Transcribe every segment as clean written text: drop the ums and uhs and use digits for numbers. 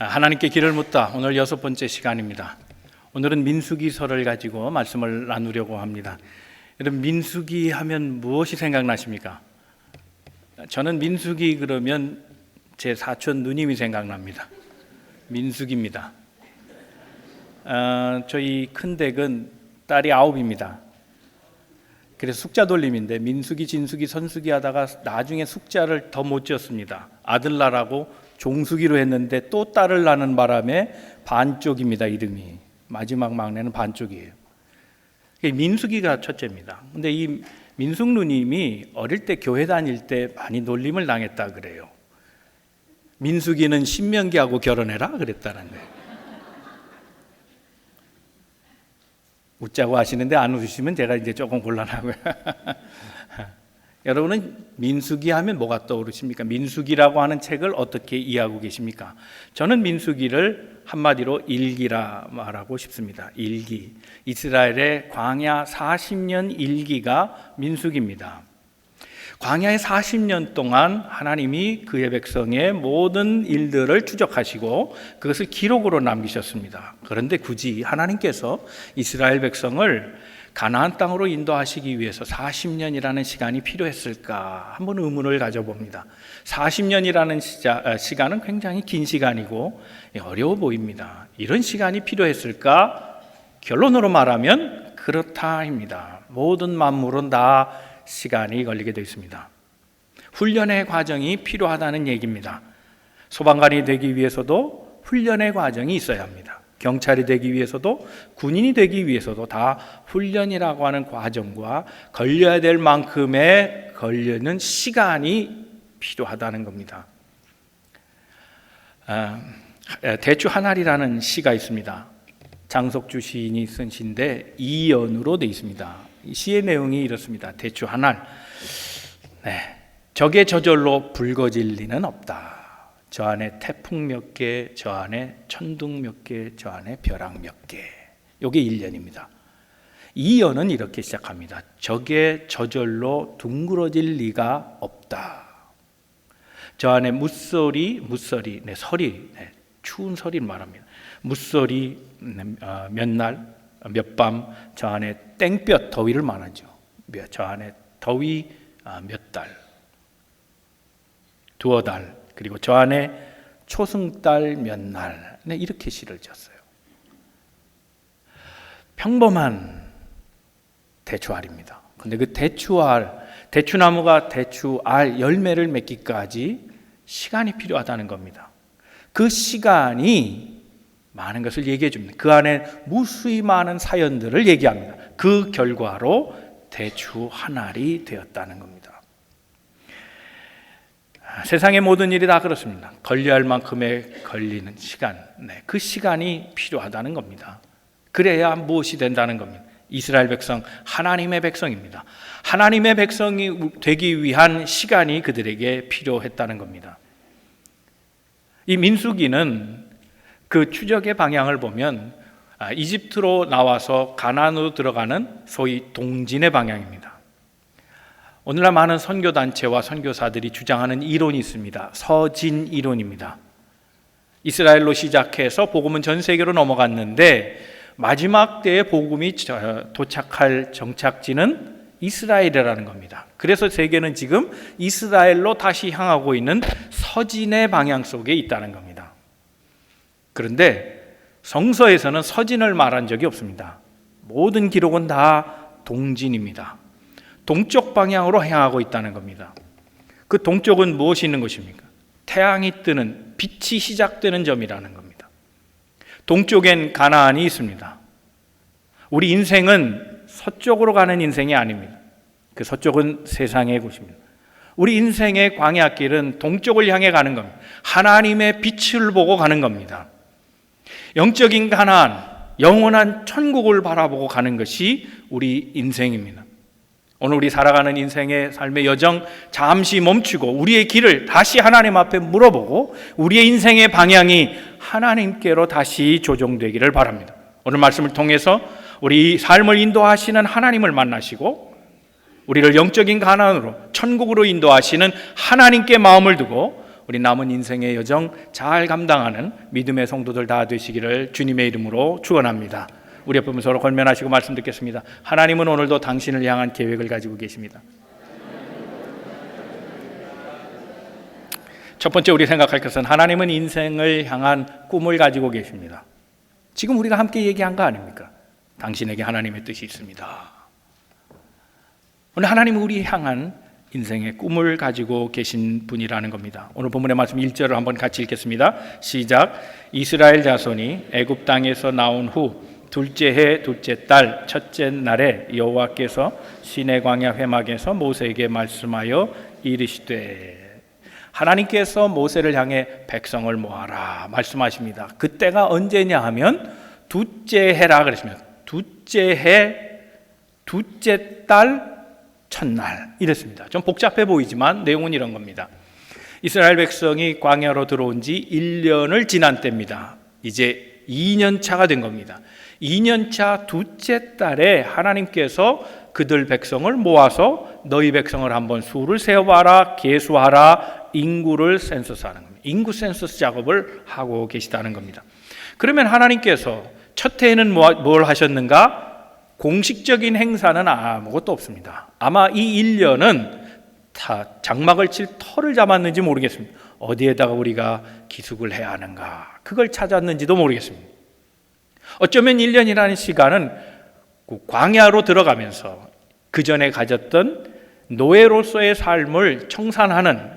하나님께 길을 묻다. 오늘 6번째 시간입니다. 오늘은 민수기서를 가지고 말씀을 나누려고 합니다. 여러분, 민수기 하면 무엇이 생각나십니까? 저는 민수기 그러면 제 사촌 누님이 생각납니다. 민수기입니다. 저희 큰 댁은 딸이 9입니다. 그래서 숫자 돌림인데 민수기, 진수기, 선수기 하다가 나중에 숫자를 더 못 지었습니다. 아들 낳으라고 종수기로 했는데 또 딸을 낳는 바람에 반쪽입니다. 이름이. 마지막 막내는 반쪽이에요. 민수기가 첫째입니다. 근데 이 민숙 누님이 어릴 때 교회 다닐 때 많이 놀림을 당했다 그래요. 민수기는 신명기하고 결혼해라 그랬다는 거예요. 웃자고 하시는데 안 웃으시면 제가 이제 조금 곤란하고요. 여러분은 민수기 하면 뭐가 떠오르십니까? 민수기라고 하는 책을 어떻게 이해하고 계십니까? 저는 민수기를 한마디로 일기라 말하고 싶습니다. 일기. 이스라엘의 광야 40년 일기가 민수기입니다. 광야의 40년 동안 하나님이 그의 백성의 모든 일들을 추적하시고 그것을 기록으로 남기셨습니다. 그런데 굳이 하나님께서 이스라엘 백성을 가나안 땅으로 인도하시기 위해서 40년이라는 시간이 필요했을까? 한번 의문을 가져봅니다. 40년이라는 시간은 굉장히 긴 시간이고 어려워 보입니다. 이런 시간이 필요했을까? 결론으로 말하면 그렇다입니다. 모든 만물은 다 시간이 걸리게 되어 있습니다. 훈련의 과정이 필요하다는 얘기입니다. 소방관이 되기 위해서도 훈련의 과정이 있어야 합니다. 경찰이 되기 위해서도 군인이 되기 위해서도 다 훈련이라고 하는 과정과 걸려야 될 만큼의 걸리는 시간이 필요하다는 겁니다. 대추 하날이라는 시가 있습니다. 장석주 시인이 쓴 시인데 이연으로 되어 있습니다. 이 시의 내용이 이렇습니다. 대추 하날. 적의 저절로 붉어질 리는 없다. 저 안에 태풍 몇 개, 저 안에 천둥 몇 개, 저 안에 벼락 몇 개. 이게 1년입니다. 이연은 이렇게 시작합니다. 적의 저절로 둥그러질 리가 없다. 저 안에 무서리, 설이, 추운 설이를 말합니다. 무서리 몇 날, 몇 밤, 저 안에 땡볕, 더위를 말하죠. 저 안에 더위 몇 달, 두어 달, 그리고 저 안에 초승달 몇 날, 이렇게 시를 지었어요. 평범한 대추알입니다. 근데 그 대추나무가 대추알 열매를 맺기까지 시간이 필요하다는 겁니다. 그 시간이 많은 것을 얘기해 줍니다. 그 안에 무수히 많은 사연들을 얘기합니다. 그 결과로 대추 한 알이 되었다는 겁니다. 세상의 모든 일이 다 그렇습니다. 걸려야 할 만큼의 걸리는 시간, 그 시간이 필요하다는 겁니다. 그래야 무엇이 된다는 겁니다. 이스라엘 백성, 하나님의 백성입니다. 하나님의 백성이 되기 위한 시간이 그들에게 필요했다는 겁니다. 이 민수기는 그 추적의 방향을 보면 이집트로 나와서 가나안으로 들어가는 소위 동진의 방향입니다. 오늘날 많은 선교단체와 선교사들이 주장하는 이론이 있습니다. 서진 이론입니다. 이스라엘로 시작해서 복음은 전 세계로 넘어갔는데 마지막 때에 복음이 도착할 정착지는 이스라엘이라는 겁니다. 그래서 세계는 지금 이스라엘로 다시 향하고 있는 서진의 방향 속에 있다는 겁니다. 그런데 성서에서는 서진을 말한 적이 없습니다. 모든 기록은 다 동진입니다. 동쪽 방향으로 향하고 있다는 겁니다. 그 동쪽은 무엇이 있는 것입니까? 태양이 뜨는, 빛이 시작되는 점이라는 겁니다. 동쪽엔 가나안이 있습니다. 우리 인생은 서쪽으로 가는 인생이 아닙니다. 그 서쪽은 세상의 곳입니다. 우리 인생의 광야길은 동쪽을 향해 가는 겁니다. 하나님의 빛을 보고 가는 겁니다. 영적인 가나안, 영원한 천국을 바라보고 가는 것이 우리 인생입니다. 오늘 우리 살아가는 인생의 삶의 여정 잠시 멈추고 우리의 길을 다시 하나님 앞에 물어보고 우리의 인생의 방향이 하나님께로 다시 조정되기를 바랍니다. 오늘 말씀을 통해서 우리 삶을 인도하시는 하나님을 만나시고 우리를 영적인 가나안으로 천국으로 인도하시는 하나님께 마음을 두고 우리 남은 인생의 여정 잘 감당하는 믿음의 성도들 다 되시기를 주님의 이름으로 축원합니다. 우리 옆에 서로 권면하시고 말씀 듣겠습니다. 하나님은 오늘도 당신을 향한 계획을 가지고 계십니다. 첫 번째 우리 생각할 것은 하나님은 인생을 향한 꿈을 가지고 계십니다. 지금 우리가 함께 얘기한 거 아닙니까? 당신에게 하나님의 뜻이 있습니다. 오늘 하나님은 우리 향한 인생의 꿈을 가지고 계신 분이라는 겁니다. 오늘 본문의 말씀 1절을 한번 같이 읽겠습니다. 시작. 이스라엘 자손이 애굽 땅에서 나온 후 둘째 해 둘째 달 첫째 날에 여호와께서 시내 광야 회막에서 모세에게 말씀하여 이르시되, 하나님께서 모세를 향해 백성을 모아라 말씀하십니다. 그때가 언제냐 하면 둘째 해라 그러시면 둘째 해 둘째 달 첫날 이랬습니다. 좀 복잡해 보이지만 내용은 이런 겁니다. 이스라엘 백성이 광야로 들어온 지 1년을 지난 때입니다. 이제 2년 차가 된 겁니다. 2년 차 둘째 달에 하나님께서 그들 백성을 모아서 너희 백성을 한번 수를 세어봐라, 계수하라, 인구를 센서스하는 겁니다. 인구 센서스 작업을 하고 계시다는 겁니다. 그러면 하나님께서 첫 해에는 뭘 하셨는가? 공식적인 행사는 아무것도 없습니다. 아마 이 1년은 다 장막을 칠 터를 잡았는지 모르겠습니다. 어디에다가 우리가 기숙을 해야 하는가, 그걸 찾았는지도 모르겠습니다. 어쩌면 1년이라는 시간은 광야로 들어가면서 그 전에 가졌던 노예로서의 삶을 청산하는,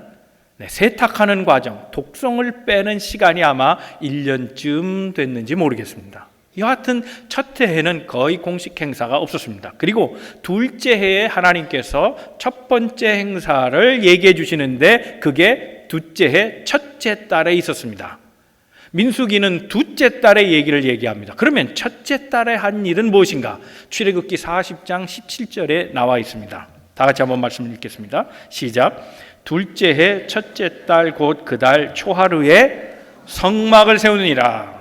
세탁하는 과정, 독성을 빼는 시간이 아마 1년쯤 됐는지 모르겠습니다. 여하튼 첫 해에는 거의 공식 행사가 없었습니다. 그리고 둘째 해에 하나님께서 첫 번째 행사를 얘기해 주시는데 그게 둘째 해 첫째 달에 있었습니다. 민수기는 둘째 달의 얘기를 얘기합니다. 그러면 첫째 달에 한 일은 무엇인가? 출애굽기 40장 17절에 나와 있습니다. 다 같이 한번 말씀 읽겠습니다. 시작. 둘째 해 첫째 달 곧 그 달 초하루에 성막을 세우느니라.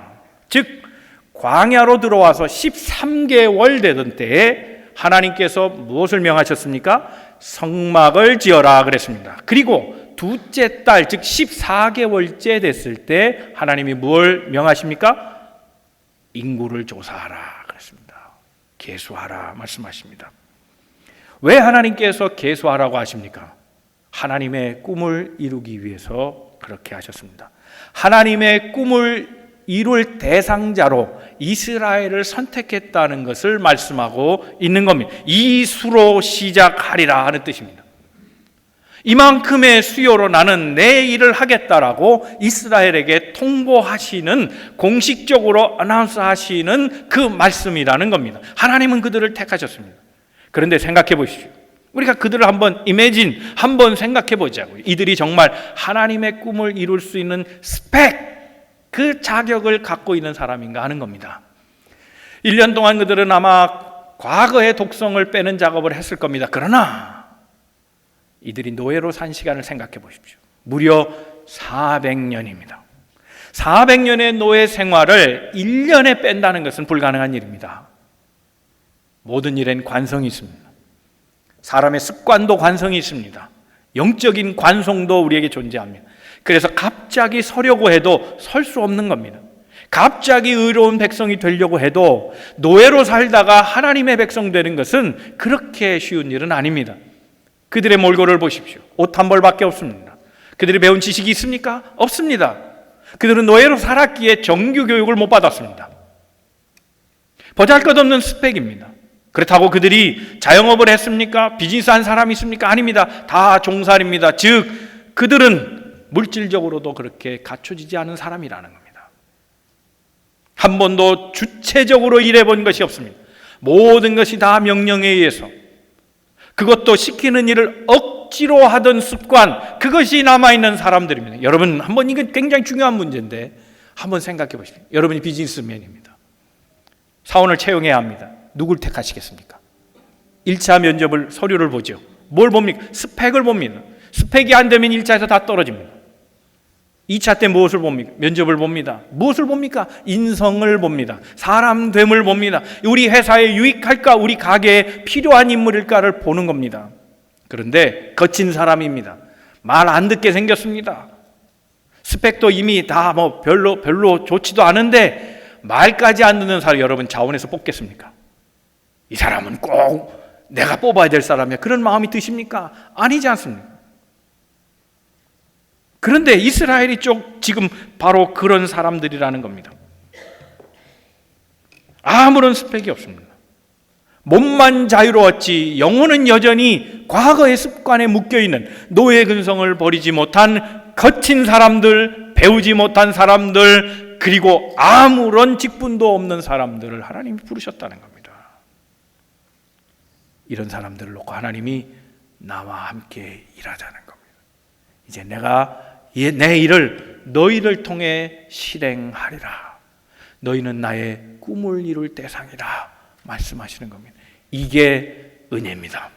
즉 광야로 들어와서 13개월 되던 때에 하나님께서 무엇을 명하셨습니까? 성막을 지어라 그랬습니다. 그리고 둘째 달, 즉 14개월째 됐을 때 하나님이 뭘 명하십니까? 인구를 조사하라 그랬습니다. 계수하라 말씀하십니다. 왜 하나님께서 계수하라고 하십니까? 하나님의 꿈을 이루기 위해서 그렇게 하셨습니다. 하나님의 꿈을 이룰 대상자로 이스라엘을 선택했다는 것을 말씀하고 있는 겁니다. 이 수로 시작하리라 하는 뜻입니다. 이만큼의 수요로 나는 내 일을 하겠다라고 이스라엘에게 통보하시는, 공식적으로 어나운스 하시는 그 말씀이라는 겁니다. 하나님은 그들을 택하셨습니다. 그런데 생각해 보십시오. 우리가 그들을 한번 한번 생각해 보자고요. 이들이 정말 하나님의 꿈을 이룰 수 있는 스펙, 그 자격을 갖고 있는 사람인가 하는 겁니다. 1년 동안 그들은 아마 과거의 독성을 빼는 작업을 했을 겁니다. 그러나 이들이 노예로 산 시간을 생각해 보십시오. 무려 400년입니다. 400년의 노예 생활을 1년에 뺀다는 것은 불가능한 일입니다. 모든 일엔 관성이 있습니다. 사람의 습관도 관성이 있습니다. 영적인 관성도 우리에게 존재합니다. 그래서 갑자기 서려고 해도 설 수 없는 겁니다. 갑자기 의로운 백성이 되려고 해도 노예로 살다가 하나님의 백성 되는 것은 그렇게 쉬운 일은 아닙니다. 그들의 몰골을 보십시오. 옷 한 벌밖에 없습니다. 그들이 배운 지식이 있습니까? 없습니다. 그들은 노예로 살았기에 정규 교육을 못 받았습니다. 보잘것없는 스펙입니다. 그렇다고 그들이 자영업을 했습니까? 비즈니스한 사람이 있습니까? 아닙니다. 다 종살입니다. 즉 그들은 물질적으로도 그렇게 갖춰지지 않은 사람이라는 겁니다. 한 번도 주체적으로 일해본 것이 없습니다. 모든 것이 다 명령에 의해서, 그것도 시키는 일을 억지로 하던 습관, 그것이 남아있는 사람들입니다. 여러분, 한번 이건 굉장히 중요한 문제인데 한번 생각해 보십시오. 여러분이 비즈니스맨입니다. 사원을 채용해야 합니다. 누굴 택하시겠습니까? 1차 면접을, 서류를 보죠. 뭘 봅니까? 스펙을 봅니다. 스펙이 안 되면 1차에서 다 떨어집니다. 2차 때 무엇을 봅니까? 면접을 봅니다. 무엇을 봅니까? 인성을 봅니다. 사람됨을 봅니다. 우리 회사에 유익할까? 우리 가게에 필요한 인물일까를 보는 겁니다. 그런데 거친 사람입니다. 말 안 듣게 생겼습니다. 스펙도 이미 다 뭐 별로 좋지도 않은데 말까지 안 듣는 사람 여러분 자원해서 뽑겠습니까? 이 사람은 꼭 내가 뽑아야 될 사람이야. 그런 마음이 드십니까? 아니지 않습니까? 그런데 이스라엘이 지금 바로 그런 사람들이라는 겁니다. 아무런 스펙이 없습니다. 몸만 자유로웠지 영혼은 여전히 과거의 습관에 묶여있는 노예 근성을 버리지 못한 거친 사람들, 배우지 못한 사람들, 그리고 아무런 직분도 없는 사람들을 하나님이 부르셨다는 겁니다. 이런 사람들을 놓고 하나님이 나와 함께 일하자는 겁니다. 이제 내가 내 일을 너희를 통해 실행하리라. 너희는 나의 꿈을 이룰 대상이라 말씀하시는 겁니다. 이게 은혜입니다.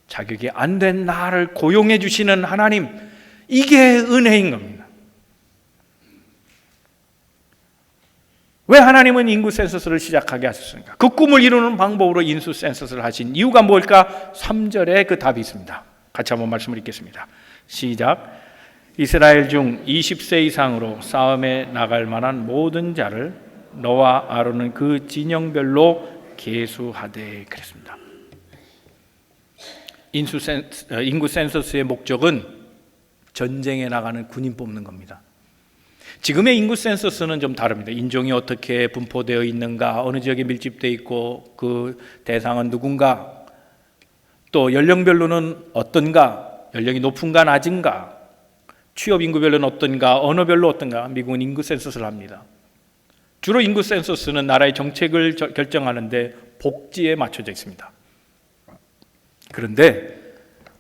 자격이 안 된 나를 고용해 주시는 하나님, 이게 은혜인 겁니다. 왜 하나님은 인구 센서스를 시작하게 하셨습니까? 그 꿈을 이루는 방법으로 인수 센서스를 하신 이유가 뭘까? 3절에 그 답이 있습니다. 같이 한번 말씀을 읽겠습니다. 시작. 이스라엘 중 20세 이상으로 싸움에 나갈 만한 모든 자를 너와 아론은 그 진영별로 계수하되 그랬습니다. 인구 센서스의 목적은 전쟁에 나가는 군인 뽑는 겁니다. 지금의 인구 센서스는 좀 다릅니다. 인종이 어떻게 분포되어 있는가, 어느 지역에 밀집되어 있고 그 대상은 누군가, 또 연령별로는 어떤가, 연령이 높은가 낮은가, 취업 인구별로는 어떤가, 언어별로 어떤가. 미국은 인구 센서스를 합니다. 주로 인구 센서스는 나라의 정책을 결정하는데 복지에 맞춰져 있습니다. 그런데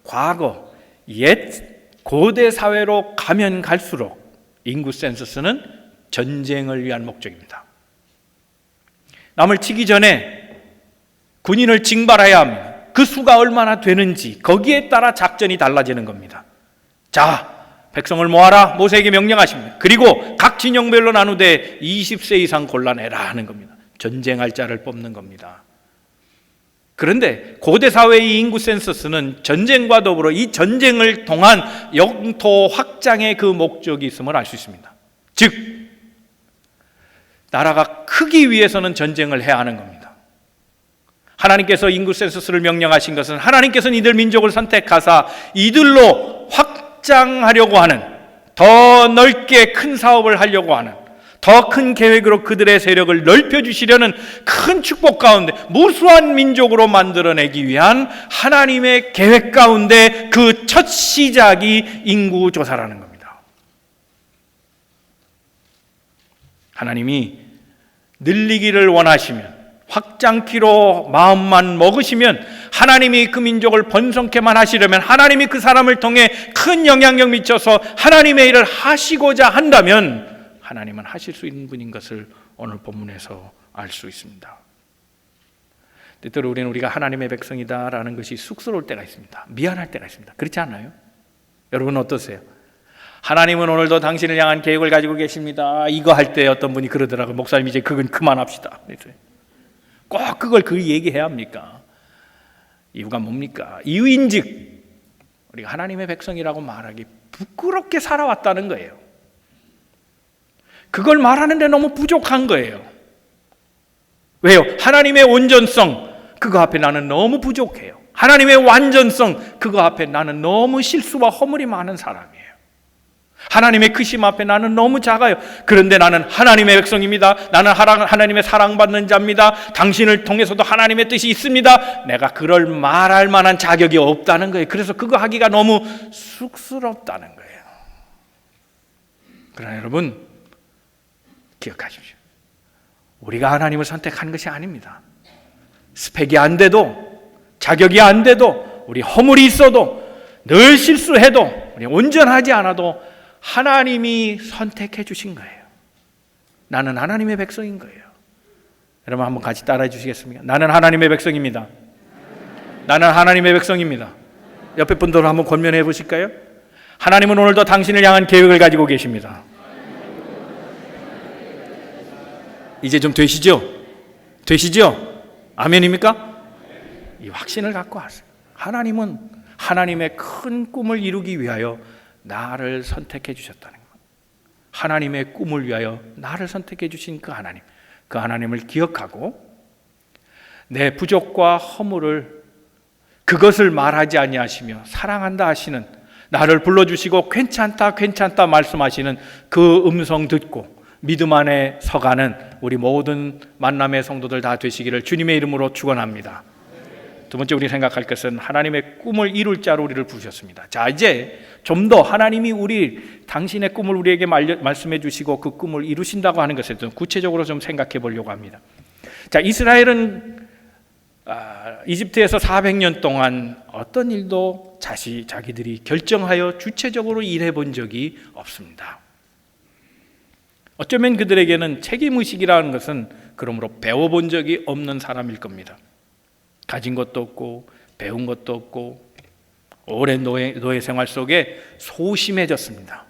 과거 옛 고대 사회로 가면 갈수록 인구 센서스는 전쟁을 위한 목적입니다. 남을 치기 전에 군인을 징발해야 합니다. 그 수가 얼마나 되는지 거기에 따라 작전이 달라지는 겁니다. 자, 백성을 모아라 모세에게 명령하십니다. 그리고 각 진영별로 나누되 20세 이상 골라내라 하는 겁니다. 전쟁할 자를 뽑는 겁니다. 그런데 고대 사회의 인구 센서스는 전쟁과 더불어 이 전쟁을 통한 영토 확장의 그 목적이 있음을 알 수 있습니다. 즉 나라가 크기 위해서는 전쟁을 해야 하는 겁니다. 하나님께서 인구 센서스를 명령하신 것은 하나님께서는 이들 민족을 선택하사 이들로 확장하려고 하는, 더 넓게 큰 사업을 하려고 하는, 더 큰 계획으로 그들의 세력을 넓혀주시려는 큰 축복 가운데 무수한 민족으로 만들어내기 위한 하나님의 계획 가운데 그 첫 시작이 인구조사라는 겁니다. 하나님이 늘리기를 원하시면, 확장키로 마음만 먹으시면, 하나님이 그 민족을 번성케만 하시려면, 하나님이 그 사람을 통해 큰 영향력 미쳐서 하나님의 일을 하시고자 한다면 하나님은 하실 수 있는 분인 것을 오늘 본문에서 알 수 있습니다. 때때로 우리가 하나님의 백성이다라는 것이 쑥스러울 때가 있습니다. 미안할 때가 있습니다. 그렇지 않나요? 여러분 어떠세요? 하나님은 오늘도 당신을 향한 계획을 가지고 계십니다. 이거 할 때 어떤 분이 그러더라고요. 목사님 이제 그건 그만합시다. 꼭 그걸 얘기해야 합니까? 이유가 뭡니까? 이유인즉 우리가 하나님의 백성이라고 말하기 부끄럽게 살아왔다는 거예요. 그걸 말하는데 너무 부족한 거예요. 왜요? 하나님의 온전성, 그거 앞에 나는 너무 부족해요. 하나님의 완전성, 그거 앞에 나는 너무 실수와 허물이 많은 사람이에요. 하나님의 크심 앞에 나는 너무 작아요. 그런데 나는 하나님의 백성입니다. 나는 하나님의 사랑받는 자입니다. 당신을 통해서도 하나님의 뜻이 있습니다. 내가 그럴 말할 만한 자격이 없다는 거예요. 그래서 그거 하기가 너무 쑥스럽다는 거예요. 그러나 여러분 기억하십시오. 우리가 하나님을 선택한 것이 아닙니다. 스펙이 안 돼도, 자격이 안 돼도, 우리 허물이 있어도, 늘 실수해도, 우리 온전하지 않아도 하나님이 선택해 주신 거예요. 나는 하나님의 백성인 거예요. 여러분 한번 같이 따라해 주시겠습니까? 나는 하나님의 백성입니다. 나는 하나님의 백성입니다. 옆에 분들 한번 권면해 보실까요? 하나님은 오늘도 당신을 향한 계획을 가지고 계십니다. 이제 좀 되시죠? 되시죠? 아멘입니까? 이 확신을 갖고 하세요. 하나님은 하나님의 큰 꿈을 이루기 위하여 나를 선택해 주셨다는 것. 하나님의 꿈을 위하여 나를 선택해 주신 그 하나님을 기억하고 내 부족과 허물을 그것을 말하지 아니하시며 사랑한다 하시는, 나를 불러주시고 괜찮다 괜찮다 말씀하시는 그 음성 듣고 믿음 안에 서가는 우리 모든 만남의 성도들 다 되시기를 주님의 이름으로 축원합니다. 두 번째 우리 생각할 것은 하나님의 꿈을 이룰 자로 우리를 부르셨습니다. 자, 이제 좀 더 하나님이 당신의 꿈을 우리에게 말씀해 주시고 그 꿈을 이루신다고 하는 것에 좀 구체적으로 좀 생각해 보려고 합니다. 자, 이스라엘은 이집트에서 400년 동안 어떤 일도 자기들이 결정하여 주체적으로 일해 본 적이 없습니다. 어쩌면 그들에게는 책임의식이라는 것은 그러므로 배워본 적이 없는 사람일 겁니다. 가진 것도 없고 배운 것도 없고 오랜 노예 생활 속에 소심해졌습니다.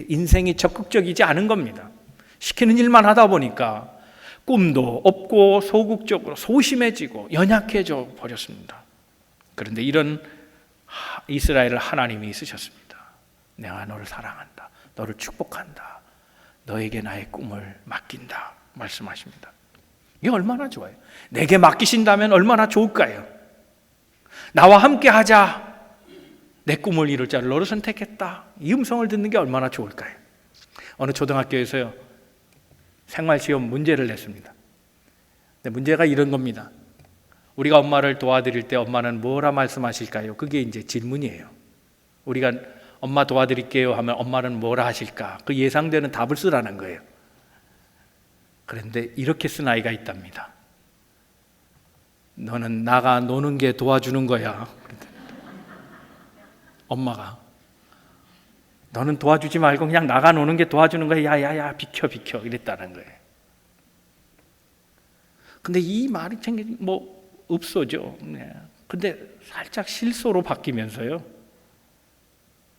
인생이 적극적이지 않은 겁니다. 시키는 일만 하다 보니까 꿈도 없고 소극적으로 소심해지고 연약해져 버렸습니다. 그런데 이런 이스라엘을 하나님이 쓰셨습니다. 내가 너를 사랑한다. 너를 축복한다. 너에게 나의 꿈을 맡긴다 말씀하십니다. 이게 얼마나 좋아요. 내게 맡기신다면 얼마나 좋을까요? 나와 함께 하자. 내 꿈을 이룰 자를 너를 선택했다. 이 음성을 듣는 게 얼마나 좋을까요? 어느 초등학교에서요, 생활시험 문제를 냈습니다. 근데 문제가 이런 겁니다. 우리가 엄마를 도와드릴 때 엄마는 뭐라 말씀하실까요? 그게 이제 질문이에요. 우리가 엄마 도와드릴게요 하면 엄마는 뭐라 하실까? 그 예상되는 답을 쓰라는 거예요. 그런데 이렇게 쓴 아이가 있답니다. 너는 나가 노는 게 도와주는 거야. 엄마가 너는 도와주지 말고 그냥 나가 노는 게 도와주는 거야. 야야야 비켜 이랬다는 거예요. 근데 이 말이 없어져. 근데 살짝 실소로 바뀌면서요,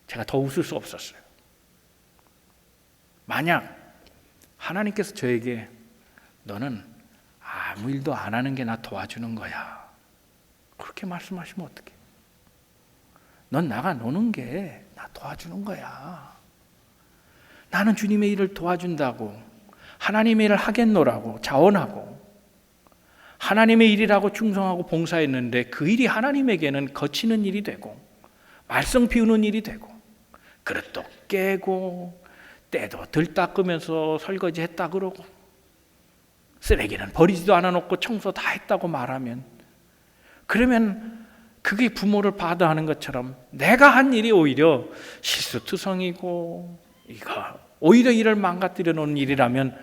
제가 더 웃을 수 없었어요. 만약 하나님께서 저에게 너는 아무 일도 안 하는 게 나 도와주는 거야, 그렇게 말씀하시면 어떡해? 넌 나가 노는 게 나 도와주는 거야. 나는 주님의 일을 도와준다고, 하나님의 일을 하겠노라고 자원하고 하나님의 일이라고 충성하고 봉사했는데 그 일이 하나님에게는 거치는 일이 되고 말썽 피우는 일이 되고 그릇도 깨고 때도 덜 닦으면서 설거지 했다 그러고 쓰레기는 버리지도 않아 놓고 청소 다 했다고 말하면, 그러면 그게 부모를 바다하는 것처럼 내가 한 일이 오히려 실수투성이고 오히려 일을 망가뜨려 놓은 일이라면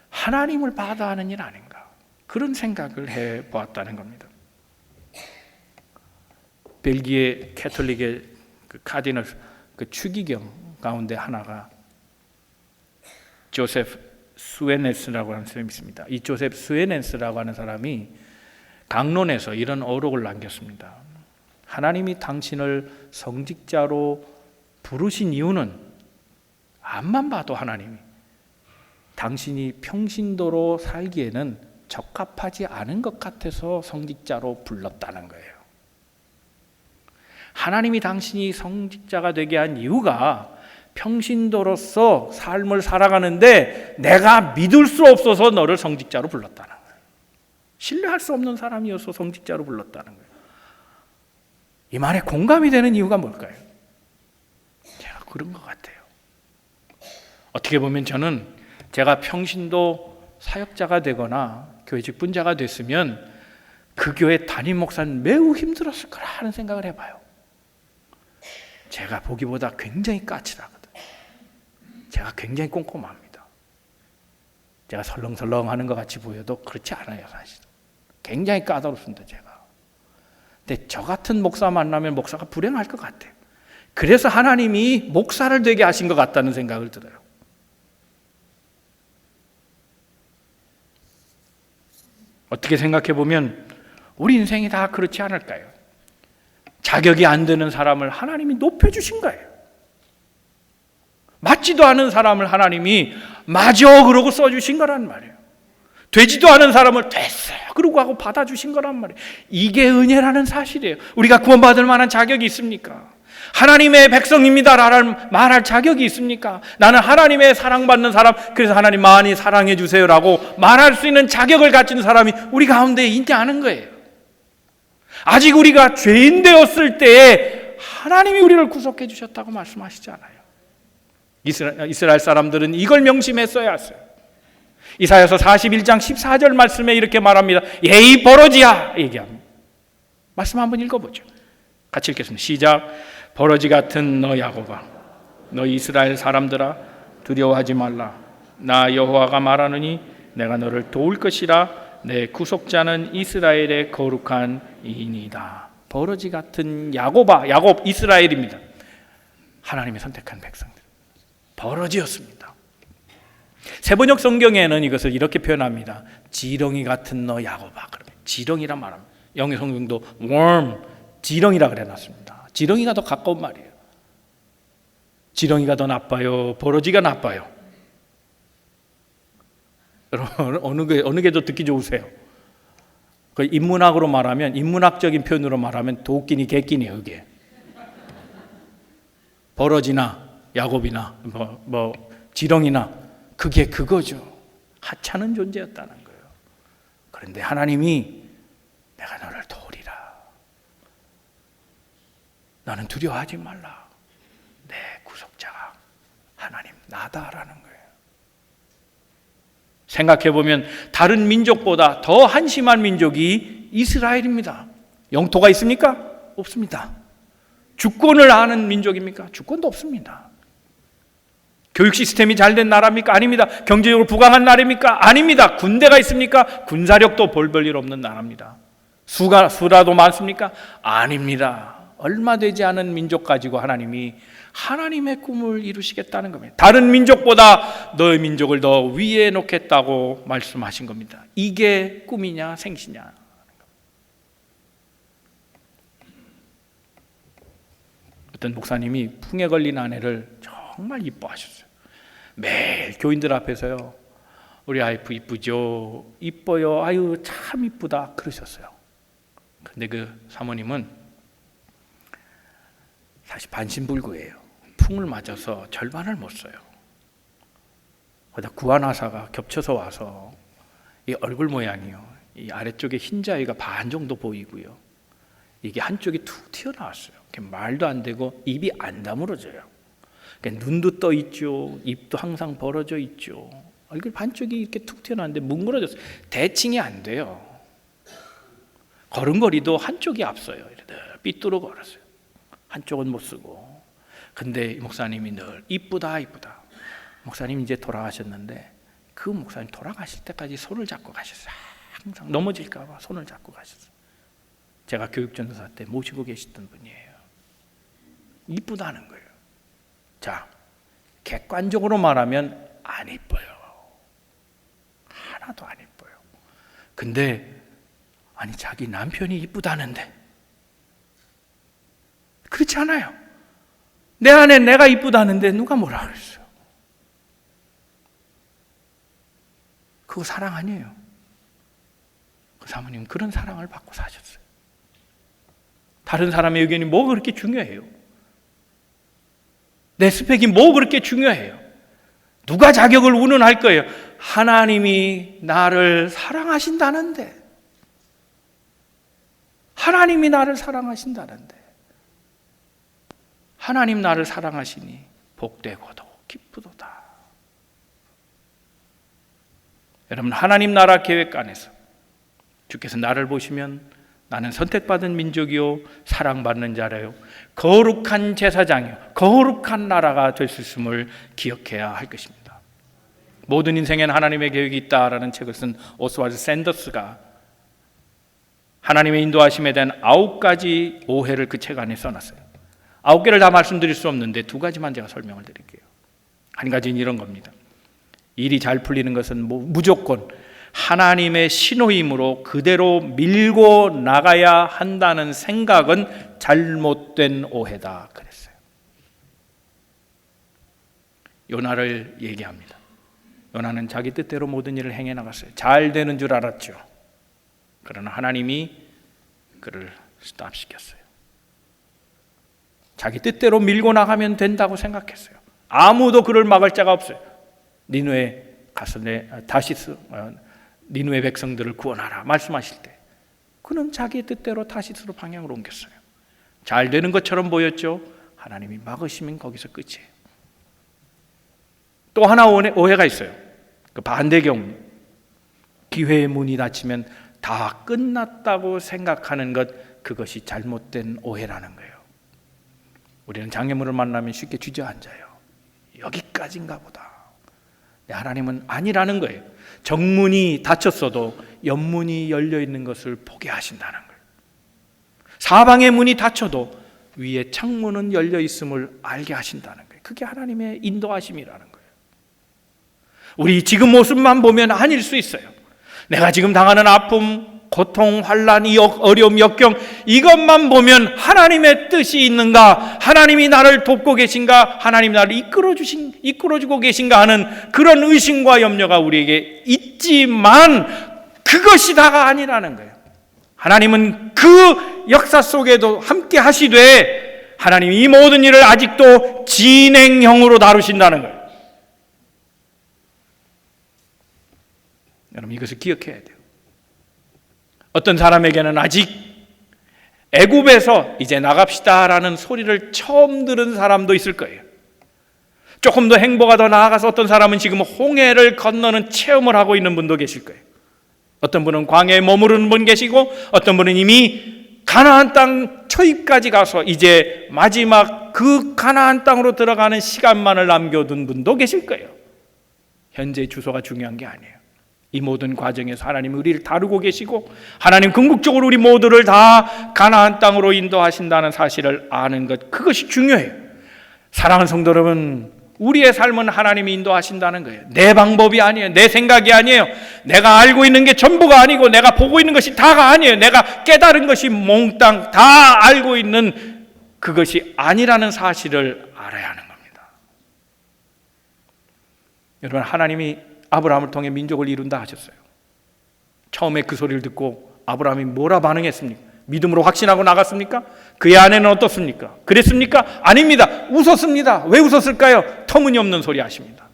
하나님을 바다하는 일 아닌가, 그런 생각을 해보았다는 겁니다. 벨기에 캐톨릭의 그 카디널 그 추기경 가운데 하나가 조셉 스웨넨스라고 하는 사람이 있습니다. 이 조셉 스웨넨스라고 하는 사람이 강론에서 이런 어록을 남겼습니다. 하나님이 당신을 성직자로 부르신 이유는 앞만 봐도 하나님이 당신이 평신도로 살기에는 적합하지 않은 것 같아서 성직자로 불렀다는 거예요. 하나님이 당신이 성직자가 되게 한 이유가 평신도로서 삶을 살아가는데 내가 믿을 수 없어서 너를 성직자로 불렀다는 거예요. 신뢰할 수 없는 사람이어서 성직자로 불렀다는 거예요. 이 말에 공감이 되는 이유가 뭘까요? 제가 그런 것 같아요. 어떻게 보면 저는 제가 평신도 사역자가 되거나 교회 직분자가 됐으면 그 교회 담임 목사는 매우 힘들었을 거라 하는 생각을 해봐요. 제가 보기보다 굉장히 까칠하거든요. 제가 굉장히 꼼꼼합니다. 제가 설렁설렁하는 것 같이 보여도 그렇지 않아요. 사실 굉장히 까다롭습니다. 제가. 근데 저 같은 목사 만나면 목사가 불행할 것 같아요. 그래서 하나님이 목사를 되게 하신 것 같다는 생각을 들어요. 어떻게 생각해 보면 우리 인생이 다 그렇지 않을까요? 자격이 안 되는 사람을 하나님이 높여주신 거예요. 맞지도 않은 사람을 하나님이 맞아 그러고 써주신 거란 말이에요. 되지도 않은 사람을 됐어 그러고 하고 받아주신 거란 말이에요. 이게 은혜라는 사실이에요. 우리가 구원받을 만한 자격이 있습니까? 하나님의 백성입니다라는 말할 자격이 있습니까? 나는 하나님의 사랑받는 사람, 그래서 하나님 많이 사랑해 주세요라고 말할 수 있는 자격을 가진 사람이 우리 가운데 있냐는 거예요. 아직 우리가 죄인 되었을 때에 하나님이 우리를 구속해 주셨다고 말씀하시잖아요. 이스라엘 사람들은 이걸 명심했어야 했어요. 이사야서 41장 14절 말씀에 이렇게 말합니다. 예의 버러지야 얘기합니다. 말씀 한번 읽어보죠. 같이 읽겠습니다. 시작. 버러지 같은 너 야곱아, 너 이스라엘 사람들아, 두려워하지 말라. 나 여호와가 말하느니 내가 너를 도울 것이라. 내 구속자는 이스라엘의 거룩한 이인이다. 버러지 같은 야곱아, 야곱 이스라엘입니다. 하나님의 선택한 백성들, 버러지였습니다. 세번역 성경에는 이것을 이렇게 표현합니다. 지렁이 같은 너 야곱아. 그러면 지렁이란 말합니다. 영의 성경도 worm, 지렁이라 그래놨습니다. 지렁이가 더 가까운 말이에요. 지렁이가 더 나빠요? 버러지가 나빠요? 어느 게 더 듣기 좋으세요? 그 인문학으로 말하면, 인문학적인 표현으로 말하면 도끼니 개끼니예요. 그게 버러지나 야곱이나 지렁이나 그게 그거죠. 하찮은 존재였다는 거예요. 그런데 하나님이 내가 너를 도우리라. 너는 두려워하지 말라. 내 구속자가 하나님 나다라는 거예요. 생각해보면 다른 민족보다 더 한심한 민족이 이스라엘입니다. 영토가 있습니까? 없습니다. 주권을 아는 민족입니까? 주권도 없습니다. 교육 시스템이 잘된 나라입니까? 아닙니다. 경제적으로 부강한 나라입니까? 아닙니다. 군대가 있습니까? 군사력도 벌벌 일 없는 나라입니다. 수라도 많습니까? 아닙니다. 얼마 되지 않은 민족 가지고 하나님이 하나님의 꿈을 이루시겠다는 겁니다. 다른 민족보다 너의 민족을 더 위에 놓겠다고 말씀하신 겁니다. 이게 꿈이냐 생시냐. 어떤 목사님이 풍에 걸린 아내를 정말 이뻐하셨어요. 매일 교인들 앞에서요, 우리 와이프 이쁘죠? 이뻐요. 아유 참 이쁘다 그러셨어요. 근데 그 사모님은 사실 반신불구예요. 풍을 맞아서 절반을 못 써요. 거기다 구안화사가 겹쳐서 와서 이 얼굴 모양이요, 이 아래쪽에 흰자위가 반 정도 보이고요, 이게 한쪽이 툭 튀어나왔어요. 말도 안 되고 입이 안 다물어져요. 눈도 떠 있죠, 입도 항상 벌어져 있죠. 얼굴 반쪽이 이렇게 툭 튀어나왔는데 뭉그러졌어요. 대칭이 안 돼요. 걸음걸이도 한쪽이 앞서요. 삐뚤어 걸었어요. 한쪽은 못 쓰고. 근데 목사님이 늘 이쁘다 이쁘다. 목사님 이제 돌아가셨는데 그 목사님 돌아가실 때까지 손을 잡고 가셨어요. 항상 넘어질까 봐 손을 잡고 가셨어요. 제가 교육전도사 때 모시고 계시던 분이에요. 이쁘다는 거예요. 자, 객관적으로 말하면 안 이뻐요. 하나도 안 이뻐요. 근데 아니 자기 남편이 이쁘다는데 그렇지 않아요. 내 안에 내가 이쁘다는데 누가 뭐라 그랬어요? 그거 사랑 아니에요. 그 사모님 그런 사랑을 받고 사셨어요. 다른 사람의 의견이 뭐가 그렇게 중요해요? 내 스펙이 뭐 그렇게 중요해요? 누가 자격을 운운할 거예요? 하나님이 나를 사랑하신다는데, 하나님이 나를 사랑하신다는데, 하나님 나를 사랑하시니 복되고도 기쁘도다. 여러분, 하나님 나라 계획 안에서 주께서 나를 보시면 나는 선택받은 민족이요 사랑받는 자라요 거룩한 제사장이요 거룩한 나라가 될 수 있음을 기억해야 할 것입니다. 모든 인생에는 하나님의 계획이 있다라는 책을 쓴 오스왈드 샌더스가 하나님의 인도하심에 대한 9가지 오해를 그 책 안에 써놨어요. 9개를 다 말씀드릴 수 없는데 2가지만 제가 설명을 드릴게요. 한 가지는 이런 겁니다. 일이 잘 풀리는 것은 무조건 하나님의 신호임으로 그대로 밀고 나가야 한다는 생각은 잘못된 오해다 그랬어요. 요나를 얘기합니다. 요나는 자기 뜻대로 모든 일을 행해 나갔어요. 잘 되는 줄 알았죠. 그러나 하나님이 그를 스탑시켰어요. 자기 뜻대로 밀고 나가면 된다고 생각했어요. 아무도 그를 막을 자가 없어요. 니느웨 가서 니느웨 백성들을 구원하라 말씀하실 때 그는 자기의 뜻대로 다시스로 방향을 옮겼어요. 잘 되는 것처럼 보였죠. 하나님이 막으시면 거기서 끝이에요. 또 하나 오해가 있어요. 그 반대 경우, 기회의 문이 닫히면 다 끝났다고 생각하는 것, 그것이 잘못된 오해라는 거예요. 우리는 장애물을 만나면 쉽게 주저앉아요. 여기까지인가 보다. 하나님은 아니라는 거예요. 정문이 닫혔어도 옆문이 열려 있는 것을 보게 하신다는 거예요. 사방의 문이 닫혀도 위에 창문은 열려 있음을 알게 하신다는 거예요. 그게 하나님의 인도하심이라는 거예요. 우리 지금 모습만 보면 아닐 수 있어요. 내가 지금 당하는 아픔, 고통, 환난, 어려움, 역경, 이것만 보면 하나님의 뜻이 있는가, 하나님이 나를 돕고 계신가, 하나님이 나를 이끌어주고 계신가 하는 그런 의심과 염려가 우리에게 있지만 그것이 다가 아니라는 거예요. 하나님은 그 역사 속에도 함께 하시되 하나님이 이 모든 일을 아직도 진행형으로 다루신다는 거예요. 여러분, 이것을 기억해야 돼요. 어떤 사람에게는 아직 애굽에서 이제 나갑시다라는 소리를 처음 들은 사람도 있을 거예요. 조금 더 행보가 더 나아가서 어떤 사람은 지금 홍해를 건너는 체험을 하고 있는 분도 계실 거예요. 어떤 분은 광야에 머무르는 분 계시고, 어떤 분은 이미 가나안 땅 초입까지 가서 이제 마지막 그 가나안 땅으로 들어가는 시간만을 남겨둔 분도 계실 거예요. 현재 주소가 중요한 게 아니에요. 이 모든 과정에서 하나님이 우리를 다루고 계시고 하나님 궁극적으로 우리 모두를 다 가나안 땅으로 인도하신다는 사실을 아는 것, 그것이 중요해요. 사랑하는 성도 여러분, 우리의 삶은 하나님이 인도하신다는 거예요. 내 방법이 아니에요. 내 생각이 아니에요. 내가 알고 있는 게 전부가 아니고 내가 보고 있는 것이 다가 아니에요. 내가 깨달은 것이 몽땅 다 알고 있는 그것이 아니라는 사실을 알아야 하는 겁니다. 여러분, 하나님이 아브라함을 통해 민족을 이룬다 하셨어요. 처음에 그 소리를 듣고 아브라함이 뭐라 반응했습니까? 믿음으로 확신하고 나갔습니까? 그의 아내는 어떻습니까? 그랬습니까? 아닙니다. 웃었습니다. 왜 웃었을까요? 터무니없는 소리 하십니다.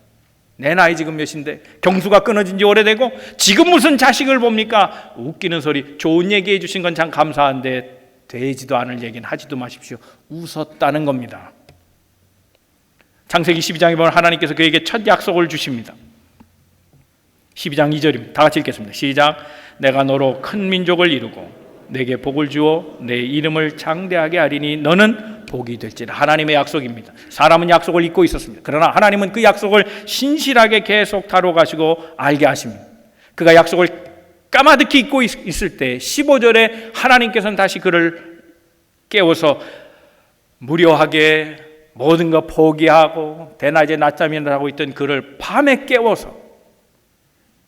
내 나이 지금 몇인데 경수가 끊어진 지 오래되고 지금 무슨 자식을 봅니까? 웃기는 소리. 좋은 얘기해 주신 건 참 감사한데 되지도 않을 얘기는 하지도 마십시오. 웃었다는 겁니다. 창세기 12장에 보면 하나님께서 그에게 첫 약속을 주십니다. 12장 2절입니다. 다 같이 읽겠습니다. 시작. 내가 너로 큰 민족을 이루고 내게 복을 주어 내 이름을 장대하게 하리니 너는 복이 될지라. 하나님의 약속입니다. 사람은 약속을 잊고 있었습니다. 그러나 하나님은 그 약속을 신실하게 계속 다뤄가시고 알게 하십니다. 그가 약속을 까마득히 잊고 있을 때 15절에 하나님께서는 다시 그를 깨워서 무료하게 모든 것 포기하고 대낮에 낮잠이나 하고 있던 그를 밤에 깨워서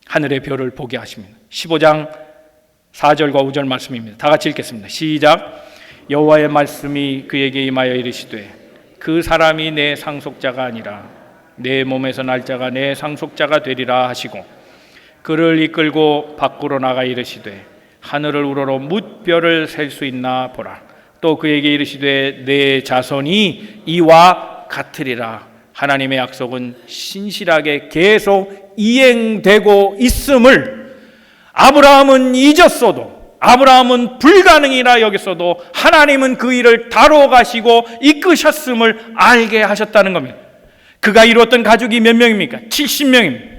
하늘의 별을 보게 하십니다. 15장 4절과 5절 말씀입니다. 다 같이 읽겠습니다. 시작. 여호와의 말씀이 그에게 임하여 이르시되 그 사람이 내 상속자가 아니라 내 몸에서 날 자가 내 상속자가 되리라 하시고 그를 이끌고 밖으로 나가 이르시되 하늘을 우러러 뭇별을 셀 수 있나 보라. 또 그에게 이르시되 내 자손이 이와 같으리라. 하나님의 약속은 신실하게 계속 이행되고 있음을 아브라함은 잊었어도, 아브라함은 불가능이라 여겼어도 하나님은 그 일을 다뤄 가시고 이끄셨음을 알게 하셨다는 겁니다. 그가 이루었던 가족이 몇 명입니까? 70명입니다.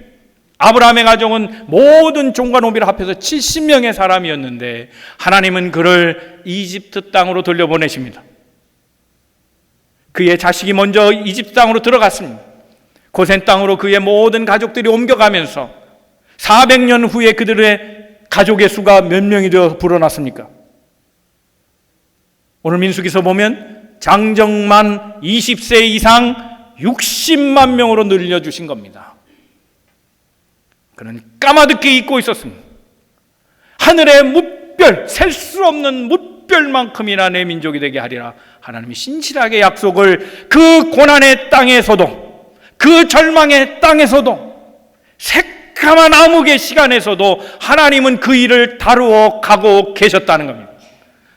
아브라함의 가족은 모든 종과 노비를 합해서 70명의 사람이었는데 하나님은 그를 이집트 땅으로 돌려보내십니다. 그의 자식이 먼저 이집트 땅으로 들어갔습니다. 고센 땅으로 그의 모든 가족들이 옮겨가면서 400년 후에 그들의 가족의 수가 몇 명이 되어 불어났습니까? 오늘 민수기서 보면 장정만 20세 이상 60만 명으로 늘려주신 겁니다. 그는 까마득히 잊고 있었습니다. 하늘의 뭇별, 셀 수 없는 뭇별만큼이나 내 민족이 되게 하리라. 하나님이 신실하게 약속을 그 고난의 땅에서도, 그 절망의 땅에서도, 새까만 암흑의 시간에서도 하나님은 그 일을 다루어 가고 계셨다는 겁니다.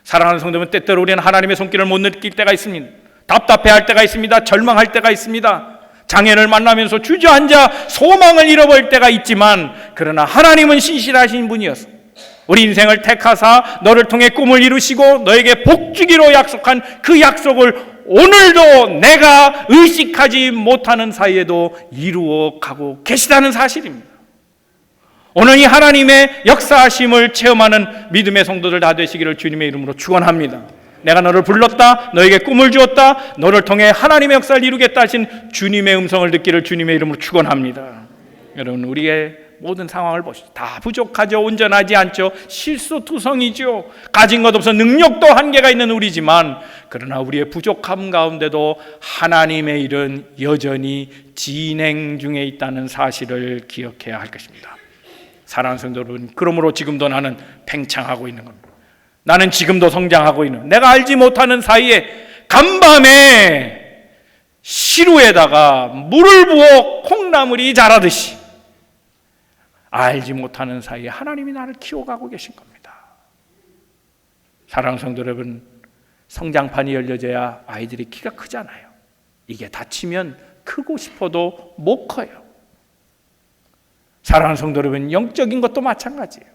사랑하는 성도분, 때때로 우리는 하나님의 손길을 못 느낄 때가 있습니다. 답답해할 때가 있습니다. 절망할 때가 있습니다. 장애를 만나면서 주저앉아 소망을 잃어버릴 때가 있지만, 그러나 하나님은 신실하신 분이었어. 우리 인생을 택하사 너를 통해 꿈을 이루시고 너에게 복 주기로 약속한 그 약속을 오늘도 내가 의식하지 못하는 사이에도 이루어 가고 계시다는 사실입니다. 오늘 이 하나님의 역사하심을 체험하는 믿음의 성도들 다 되시기를 주님의 이름으로 축원합니다. 내가 너를 불렀다, 너에게 꿈을 주었다, 너를 통해 하나님의 역사를 이루겠다 하신 주님의 음성을 듣기를 주님의 이름으로 축원합니다. 여러분, 우리의 모든 상황을 보시죠. 다 부족하죠. 온전하지 않죠. 실수투성이죠. 가진 것 없어 능력도 한계가 있는 우리지만, 그러나 우리의 부족함 가운데도 하나님의 일은 여전히 진행 중에 있다는 사실을 기억해야 할 것입니다. 사랑하는 성도 여러분, 그러므로 지금도 나는 팽창하고 있는 겁니다. 나는 지금도 성장하고 있는, 내가 알지 못하는 사이에 간밤에 시루에다가 물을 부어 콩나물이 자라듯이 알지 못하는 사이에 하나님이 나를 키워가고 계신 겁니다. 사랑하는 성도 여러분, 성장판이 열려져야 아이들이 키가 크잖아요. 이게 닫히면 크고 싶어도 못 커요. 사랑하는 성도 여러분, 영적인 것도 마찬가지예요.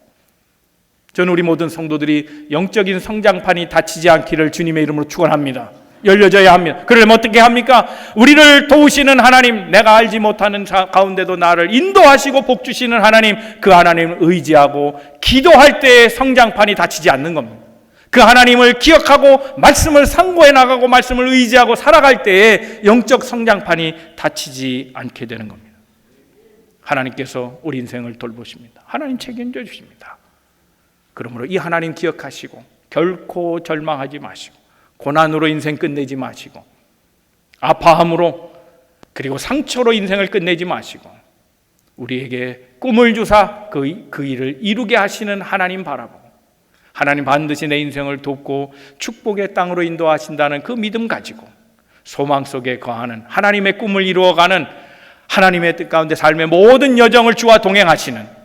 저는 우리 모든 성도들이 영적인 성장판이 닫히지 않기를 주님의 이름으로 축원합니다. 열려져야 합니다. 그러려면 어떻게 합니까? 우리를 도우시는 하나님, 내가 알지 못하는 가운데도 나를 인도하시고 복주시는 하나님, 그 하나님을 의지하고 기도할 때의 성장판이 닫히지 않는 겁니다. 그 하나님을 기억하고 말씀을 상고해 나가고 말씀을 의지하고 살아갈 때에 영적 성장판이 닫히지 않게 되는 겁니다. 하나님께서 우리 인생을 돌보십니다. 하나님 책임져 주십니다. 그러므로 이 하나님 기억하시고 결코 절망하지 마시고 고난으로 인생 끝내지 마시고 아파함으로 그리고 상처로 인생을 끝내지 마시고 우리에게 꿈을 주사 그 일을 이루게 하시는 하나님 바라보고 하나님 반드시 내 인생을 돕고 축복의 땅으로 인도하신다는 그 믿음 가지고 소망 속에 거하는 하나님의 꿈을 이루어가는 하나님의 뜻 가운데 삶의 모든 여정을 주와 동행하시는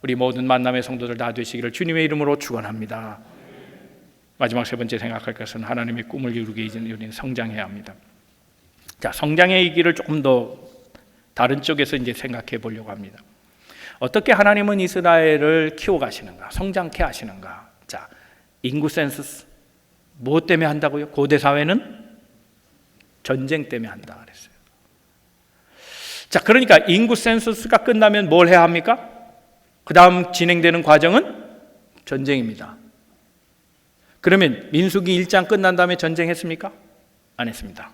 우리 모든 만남의 성도들 다 되시기를 주님의 이름으로 축원합니다. 마지막 세 번째 생각할 것은 하나님의 꿈을 이루기 이전에 우리는 성장해야 합니다. 자, 성장의 길을 조금 더 다른 쪽에서 이제 생각해 보려고 합니다. 어떻게 하나님은 이스라엘을 키워가시는가, 성장케 하시는가? 자, 인구 센서스 무엇 때문에 한다고요? 고대 사회는 전쟁 때문에 한다 그랬어요. 자, 그러니까 인구 센서스가 끝나면 뭘 해야 합니까? 그 다음 진행되는 과정은 전쟁입니다. 그러면 민수기 1장 끝난 다음에 전쟁했습니까? 안 했습니다.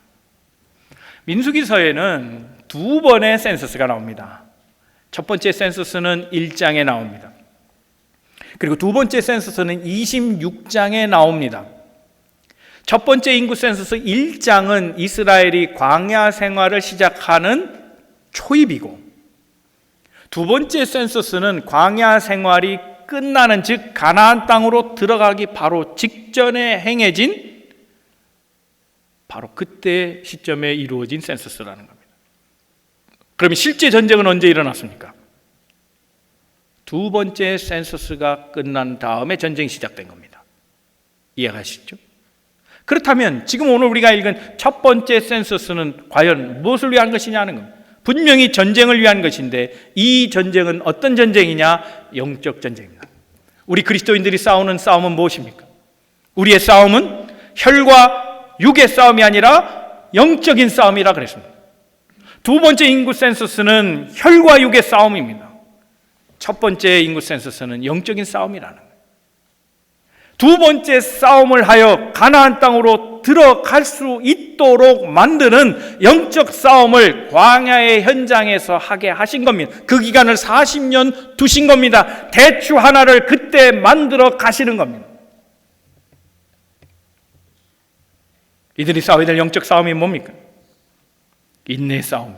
민수기서에는 두 번의 센서스가 나옵니다. 첫 번째 센서스는 1장에 나옵니다. 그리고 두 번째 센서스는 26장에 나옵니다. 첫 번째 인구 센서스 1장은 이스라엘이 광야 생활을 시작하는 초입이고, 두 번째 센서스는 광야 생활이 끝나는, 즉 가나안 땅으로 들어가기 바로 직전에 행해진 바로 그때 시점에 이루어진 센서스라는 겁니다. 그러면 실제 전쟁은 언제 일어났습니까? 두 번째 센서스가 끝난 다음에 전쟁이 시작된 겁니다. 이해가시죠? 그렇다면 지금 오늘 우리가 읽은 첫 번째 센서스는 과연 무엇을 위한 것이냐는 겁니다. 분명히 전쟁을 위한 것인데 이 전쟁은 어떤 전쟁이냐? 영적 전쟁입니다. 우리 그리스도인들이 싸우는 싸움은 무엇입니까? 우리의 싸움은 혈과 육의 싸움이 아니라 영적인 싸움이라 그랬습니다. 두 번째 인구 센서스는 혈과 육의 싸움입니다. 첫 번째 인구 센서스는 영적인 싸움이라는 거예요. 두 번째 싸움을 하여 가나안 땅으로 들어갈 수 있도록 만드는 영적 싸움을 광야의 현장에서 하게 하신 겁니다. 그 기간을 40년 두신 겁니다. 대추 하나를 그때 만들어 가시는 겁니다. 이들이 싸워야 될 영적 싸움이 뭡니까? 인내의 싸움,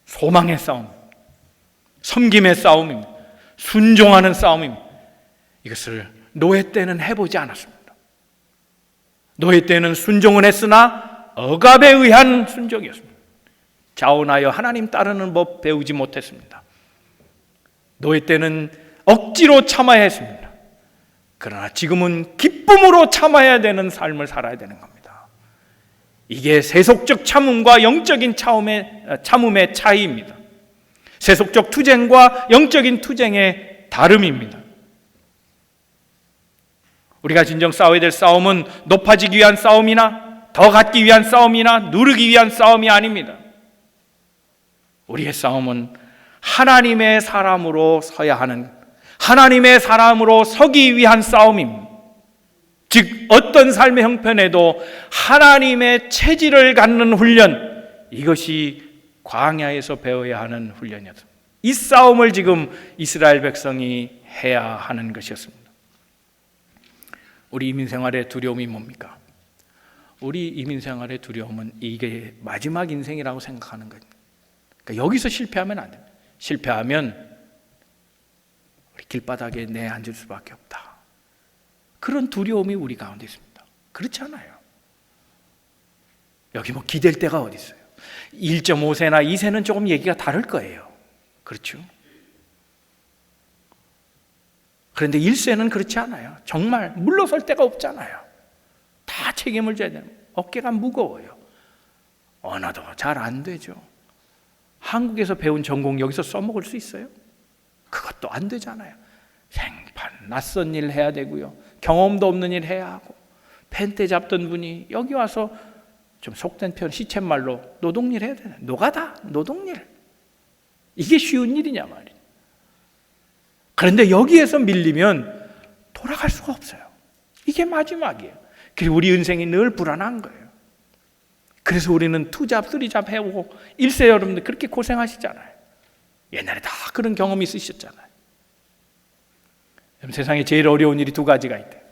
소망의 싸움, 섬김의 싸움입니다. 순종하는 싸움입니다. 이것을 노예 때는 해보지 않았습니다. 노예 때는 순종은 했으나 억압에 의한 순종이었습니다. 자원하여 하나님 따르는 법 배우지 못했습니다. 노예 때는 억지로 참아야 했습니다. 그러나 지금은 기쁨으로 참아야 되는 삶을 살아야 되는 겁니다. 이게 세속적 참음과 영적인 참음의 차이입니다. 세속적 투쟁과 영적인 투쟁의 다름입니다. 우리가 진정 싸워야 될 싸움은 높아지기 위한 싸움이나 더 갖기 위한 싸움이나 누르기 위한 싸움이 아닙니다. 우리의 싸움은 하나님의 사람으로 서야 하는, 하나님의 사람으로 서기 위한 싸움입니다. 즉 어떤 삶의 형편에도 하나님의 체질을 갖는 훈련, 이것이 광야에서 배워야 하는 훈련이었습니다. 이 싸움을 지금 이스라엘 백성이 해야 하는 것이었습니다. 우리 이민생활의 두려움이 뭡니까? 우리 이민생활의 두려움은 이게 마지막 인생이라고 생각하는 거예요. 그러니까 여기서 실패하면 안 됩니다. 실패하면 우리 길바닥에 내앉을 수밖에 없다. 그런 두려움이 우리 가운데 있습니다. 그렇지 않아요. 여기 뭐 기댈 데가 어디 있어요? 1.5세나 2세는 조금 얘기가 다를 거예요. 그렇죠? 그런데 1세는 그렇지 않아요. 정말 물러설 데가 없잖아요. 다 책임을 져야 되는, 어깨가 무거워요. 언어도 잘 안 되죠. 한국에서 배운 전공 여기서 써먹을 수 있어요? 그것도 안 되잖아요. 생판 낯선 일 해야 되고요, 경험도 없는 일 해야 하고, 펜대 잡던 분이 여기 와서 좀 속된 표현, 시쳇말로 노동일 해야 되나? 노가다, 노동일. 이게 쉬운 일이냐 말이에요. 그런데 여기에서 밀리면 돌아갈 수가 없어요. 이게 마지막이에요. 그리고 우리 인생이 늘 불안한 거예요. 그래서 우리는 투잡, 쓰리잡 해오고, 1세 여러분들 그렇게 고생하시잖아요. 옛날에 다 그런 경험이 있으셨잖아요. 세상에 제일 어려운 일이 두 가지가 있대요.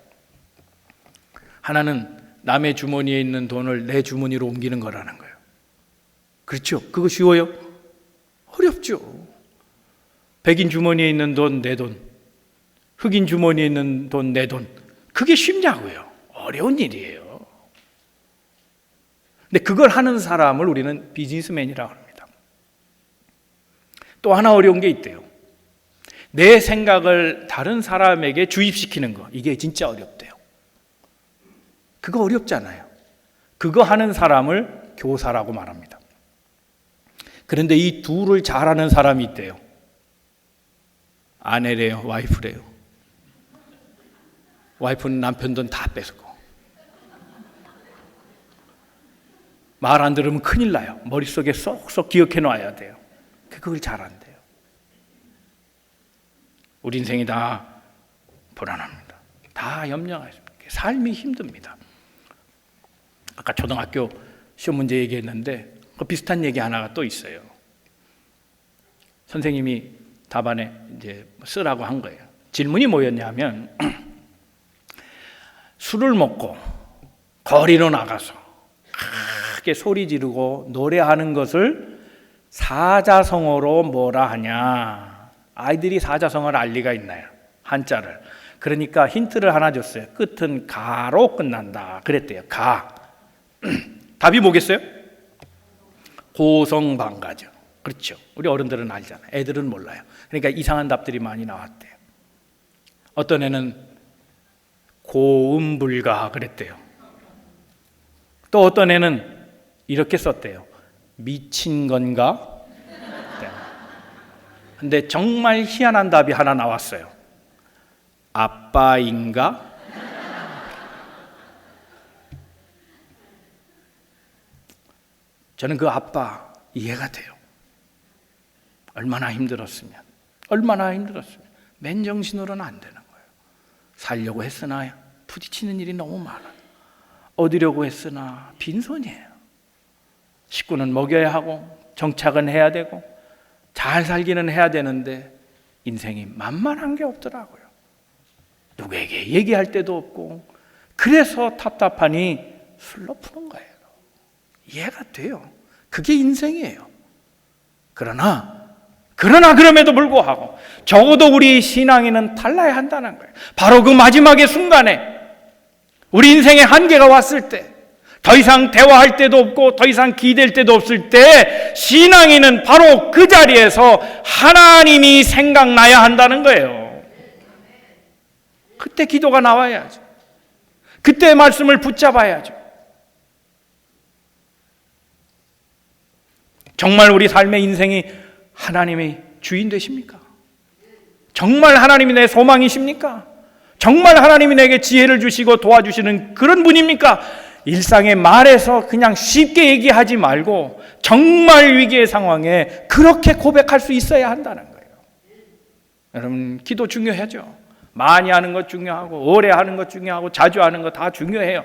하나는 남의 주머니에 있는 돈을 내 주머니로 옮기는 거라는 거예요. 그렇죠? 그거 쉬워요? 어렵죠. 백인 주머니에 있는 돈 내 돈, 흑인 주머니에 있는 돈 내 돈, 그게 쉽냐고요? 어려운 일이에요. 근데 그걸 하는 사람을 우리는 비즈니스맨이라고 합니다. 또 하나 어려운 게 있대요. 내 생각을 다른 사람에게 주입시키는 거, 이게 진짜 어렵대요. 그거 어렵잖아요. 그거 하는 사람을 교사라고 말합니다. 그런데 이 둘을 잘하는 사람이 있대요. 아내래요, 와이프래요. 와이프는 남편 돈 다 뺏고, 말 안 들으면 큰일 나요. 머릿속에 쏙쏙 기억해 놔야 돼요. 그걸 잘한대요. 우리 인생이 다 불안합니다. 다 염려하십니다. 삶이 힘듭니다. 아까 초등학교 시험 문제 얘기했는데 그 비슷한 얘기 하나가 또 있어요. 선생님이 답안에 이제 쓰라고 한 거예요. 질문이 뭐였냐면 술을 먹고 거리로 나가서 크게 소리 지르고 노래하는 것을 사자성어로 뭐라 하냐. 아이들이 사자성어를 알 리가 있나요? 한자를. 그러니까 힌트를 하나 줬어요. 끝은 가로 끝난다 그랬대요. 가. 답이 뭐겠어요? 고성방가죠. 그렇죠. 우리 어른들은 알잖아요. 애들은 몰라요. 그러니까 이상한 답들이 많이 나왔대요. 어떤 애는 고음불가 그랬대요. 또 어떤 애는 이렇게 썼대요. 미친 건가? 근데 정말 희한한 답이 하나 나왔어요. 아빠인가? 저는 그 아빠 이해가 돼요. 얼마나 힘들었으면 맨정신으로는 안 되는 거예요. 살려고 했으나 부딪히는 일이 너무 많아요. 얻으려고 했으나 빈손이에요. 식구는 먹여야 하고 정착은 해야 되고 잘 살기는 해야 되는데 인생이 만만한 게 없더라고요. 누구에게 얘기할 데도 없고, 그래서 답답하니 술로 푸는 거예요. 이해가 돼요. 그게 인생이에요. 그러나 그럼에도 불구하고 적어도 우리 신앙인은 달라야 한다는 거예요. 바로 그 마지막의 순간에 우리 인생의 한계가 왔을 때, 더 이상 대화할 데도 없고 더 이상 기댈 데도 없을 때, 신앙인은 바로 그 자리에서 하나님이 생각나야 한다는 거예요. 그때 기도가 나와야죠. 그때 말씀을 붙잡아야죠. 정말 우리 삶의 인생이 하나님의 주인 되십니까? 정말 하나님이 내 소망이십니까? 정말 하나님이 내게 지혜를 주시고 도와주시는 그런 분입니까? 일상의 말에서 그냥 쉽게 얘기하지 말고 정말 위기의 상황에 그렇게 고백할 수 있어야 한다는 거예요. 여러분, 기도 중요하죠. 많이 하는 것 중요하고 오래 하는 것 중요하고 자주 하는 것 다 중요해요.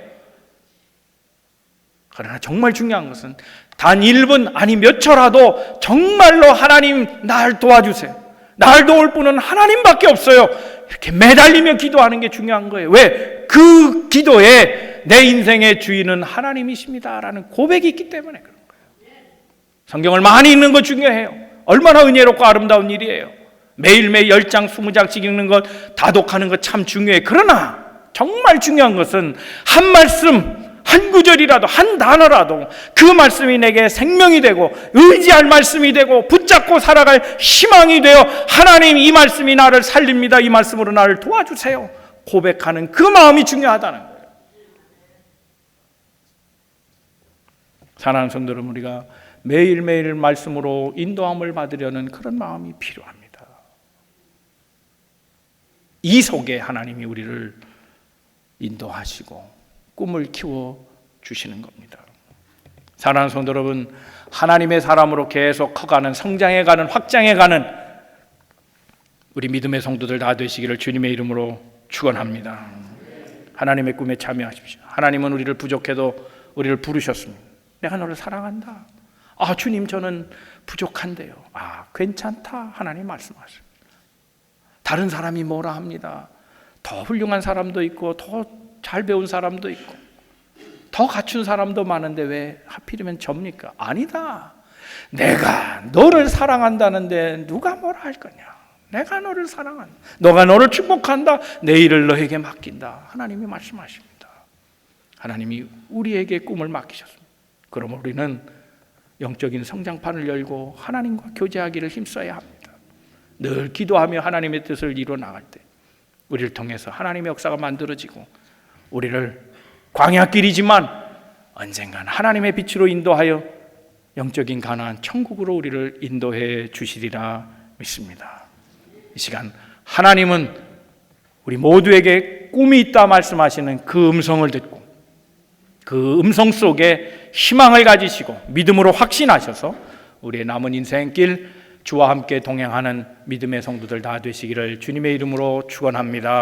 그러나 정말 중요한 것은 단 1분 아니 몇 초라도 정말로 하나님 날 도와주세요. 날 도울 분은 하나님밖에 없어요. 이렇게 매달리며 기도하는 게 중요한 거예요. 왜? 그 기도에 내 인생의 주인은 하나님이십니다라는 고백이 있기 때문에 그런 거예요. 성경을 많이 읽는 거 중요해요. 얼마나 은혜롭고 아름다운 일이에요. 매일매일 10장, 20장씩 읽는 것, 다독하는 것 참 중요해요. 그러나 정말 중요한 것은 한 말씀, 한 구절이라도, 한 단어라도 그 말씀이 내게 생명이 되고 의지할 말씀이 되고 붙잡고 살아갈 희망이 되어 하나님 이 말씀이 나를 살립니다. 이 말씀으로 나를 도와주세요. 고백하는 그 마음이 중요하다는 거예요. 사랑하는 성도 여러분, 우리가 매일매일 말씀으로 인도함을 받으려는 그런 마음이 필요합니다. 이 속에 하나님이 우리를 인도하시고 꿈을 키워 주시는 겁니다. 사랑하는 성도 여러분, 하나님의 사람으로 계속 커가는, 성장해가는, 확장해가는 우리 믿음의 성도들 다 되시기를 주님의 이름으로 축원합니다. 하나님의 꿈에 참여하십시오. 하나님은 우리를 부족해도 우리를 부르셨습니다. 내가 너를 사랑한다. 아, 주님 저는 부족한데요. 아, 괜찮다. 하나님 말씀하십니다. 다른 사람이 뭐라 합니다. 더 훌륭한 사람도 있고 더 잘 배운 사람도 있고 더 갖춘 사람도 많은데 왜 하필이면 접니까? 아니다. 내가 너를 사랑한다는데 누가 뭐라 할 거냐? 내가 너를 사랑한다. 너가 너를 축복한다. 내 일을 너에게 맡긴다. 하나님이 말씀하십니다. 하나님이 우리에게 꿈을 맡기셨습니다. 그러면 우리는 영적인 성장판을 열고 하나님과 교제하기를 힘써야 합니다. 늘 기도하며 하나님의 뜻을 이루어 나갈 때 우리를 통해서 하나님의 역사가 만들어지고 우리를 광야길이지만 언젠간 하나님의 빛으로 인도하여 영적인 가나안 천국으로 우리를 인도해 주시리라 믿습니다. 이 시간 하나님은 우리 모두에게 꿈이 있다 말씀하시는 그 음성을 듣고 그 음성 속에 희망을 가지시고 믿음으로 확신하셔서 우리의 남은 인생길 주와 함께 동행하는 믿음의 성도들 다 되시기를 주님의 이름으로 축원합니다.